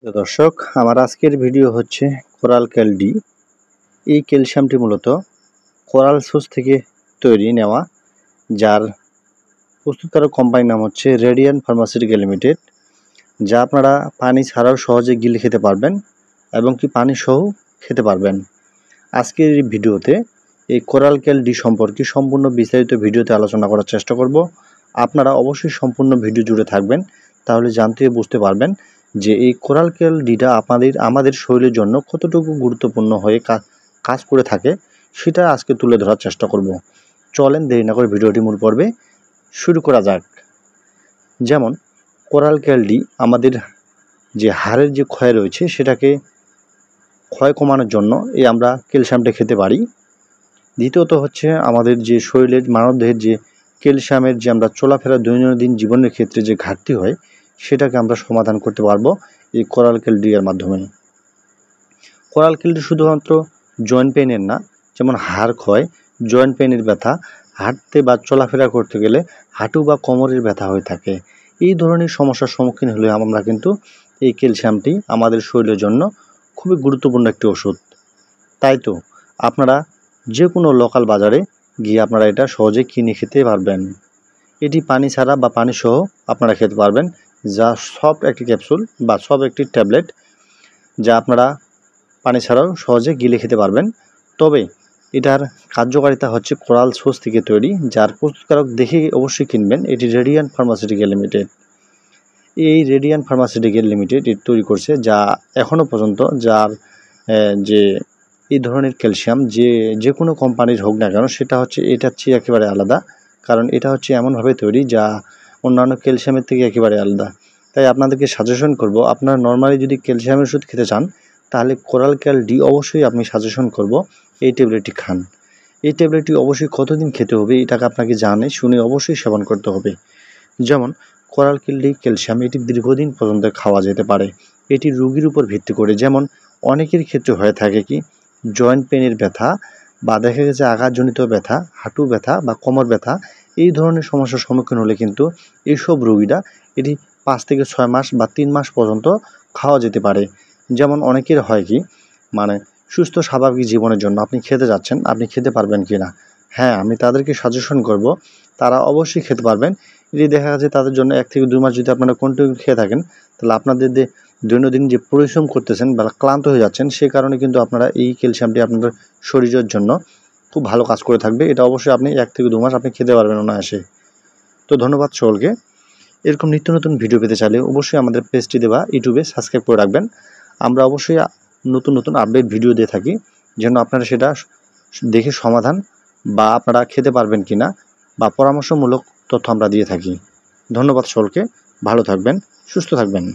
তো দর্শক, আমার আজকের ভিডিও হচ্ছে কোরাল ক্যালডি। এই ক্যালসিয়ামটি মূলত কোরাল সোর্স থেকে তৈরি নেওয়া, যার প্রস্তুতকারক কোম্পানির নাম হচ্ছে রেডিয়ান্ট ফার্মাসিউটিক্যাল লিমিটেড, যা আপনারা পানি ছাড়াও সহজে গিলে খেতে পারবেন এবং কি পানি সহ খেতে পারবেন। আজকের এই ভিডিওতে এই কোরাল ক্যালডি সম্পর্কে সম্পূর্ণ বিস্তারিত ভিডিওতে আলোচনা করার চেষ্টা করব। আপনারা অবশ্যই সম্পূর্ণ ভিডিও জুড়ে থাকবেন, তাহলে জানতে বুঝতে পারবেন যে এই কোরাল ক্যালডিটা আমাদের শরীরের জন্য কতটুকু গুরুত্বপূর্ণ হয়ে কাজ করে থাকে, সেটা আজকে তুলে ধরার চেষ্টা করব। চলেন দেরি না করে ভিডিওটি মূল পর্বে শুরু করা যাক। যেমন কোরাল ক্যালডি আমাদের যে হাড়ের যে ক্ষয় রয়েছে সেটাকে ক্ষয় কমানোর জন্য আমরা ক্যালসিয়ামটা খেতে পারি। দ্বিতীয়ত হচ্ছে আমাদের যে শরীরের মানবদেহের যে ক্যালসিয়ামের যে আমরা চলাফেরা দৈনন্দিন জীবনের ক্ষেত্রে যে ঘাটতি হয়, সেটাকে আমরা সমাধান করতে পারবো এই কোরাল ক্যালডি এর মাধ্যমে। কোরাল ক্যালডি শুধুমাত্র জয়েন্ট পেইনের না, যেমন হাড় ক্ষয়, জয়েন্ট পেইনের ব্যথা, হাঁটতে বা চলাফেরা করতে গেলে হাঁটু বা কোমরের ব্যথা হয়ে থাকে, এই ধরনের সমস্যার সম্মুখীন হলে আমরা কিন্তু এই ক্যালসিয়ামটি আমাদের শরীরের জন্য খুবই গুরুত্বপূর্ণ একটি ওষুধ। তাই তো আপনারা যে কোনো লোকাল বাজারে গিয়ে আপনারা এটা সহজে কিনে খেতে পারবেন। এটি পানি ছাড়া বা পানি সহ আপনারা খেতে পারবেন, যা সফট একটি ক্যাপসুল বা সফট একটি ট্যাবলেট, যা আপনারা পানি ছাড়াও সহজে গিলে খেতে পারবেন। তবে এটার কার্যকারিতা হচ্ছে কোরাল সোর্স থেকে তৈরি, যার প্রস্তুতকারক দেখে অবশ্যই কিনবেন। এটি রেডিয়ান্ট ফার্মাসিউটিক্যাল লিমিটেড। এই রেডিয়ান্ট ফার্মাসিউটিক্যাল লিমিটেড এটি তৈরি করছে, যা এখনও পর্যন্ত যার যে এই ধরনের ক্যালসিয়াম যে কোনো কোম্পানির হোক না কেন, সেটা হচ্ছে এটার চেয়ে একেবারে আলাদা। কারণ এটা হচ্ছে এমনভাবে তৈরি যা অন্যান্য ক্যালসিয়ামের থেকে একেবারে আলাদা। তাই আপনাদেরকে সাজেশন করব, আপনারা নর্মালি যদি ক্যালসিয়ামের ওষুধ খেতে চান, তাহলে কোরাল ক্যালডি অবশ্যই আমি সাজেশন করব এই ট্যাবলেটটি খান। এই ট্যাবলেটটি অবশ্যই কতদিন খেতে হবে এটাকে আপনাকে জানে শুনে অবশ্যই সেবন করতে হবে। যেমন কোরাল ক্যালডি ক্যালসিয়াম এটি দীর্ঘদিন পর্যন্ত খাওয়া যেতে পারে। এটি রোগীর উপর ভিত্তি করে, যেমন অনেকের ক্ষেত্রে হয়ে থাকে কি জয়েন্ট পেনের ব্যথা বা দেখা গেছে আঘাতজনিত ব্যথা, হাঁটু ব্যথা বা কোমর ব্যথা, এই ধরনের সমস্যার সম্মুখীন হলে কিন্তু এইসব রোগীরা এটি 5 থেকে 6 মাস বা 3 মাস পর্যন্ত খাওয়া যেতে পারে। যেমন অনেকের হয় কি সুস্থ স্বাভাবিক জীবনের জন্য আপনি খেতে যাচ্ছেন, আপনি খেতে পারবেন কি না? হ্যাঁ, আমি তাদেরকে সাজেশন করব, তারা অবশ্যই খেতে পারবেন। এটি দেখা যাচ্ছে তাদের জন্য 1 থেকে 2 মাস যদি আপনারা কন্টিনিউ খেয়ে থাকেন, তাহলে আপনাদের দৈনন্দিন যে পরিশ্রম করতেছেন বা ক্লান্ত হয়ে যাচ্ছেন, সে কারণে কিন্তু আপনারা এই ক্যালসিয়ামটি আপনাদের শরীরের জন্য খুব ভালো কাজ করে থাকবে। এটা অবশ্যই আপনি 1 থেকে 2 মাস আপনি খেতে পারবেন অনায়াসে। তো ধন্যবাদ সকলকে। এরকম নিত্য নতুন ভিডিও পেতে চাইলে অবশ্যই আমাদের পেজটি দেওয়া ইউটিউবে সাবস্ক্রাইব করে রাখবেন। আমরা অবশ্যই নতুন নতুন আপডেট ভিডিও দিয়ে থাকি, যেন আপনারা সেটা দেখে সমাধান বা আপনারা খেতে পারবেন কিনা বা পরামর্শমূলক তথ্য আমরা দিয়ে থাকি। ধন্যবাদ সকলকে। ভালো থাকবেন, সুস্থ থাকবেন।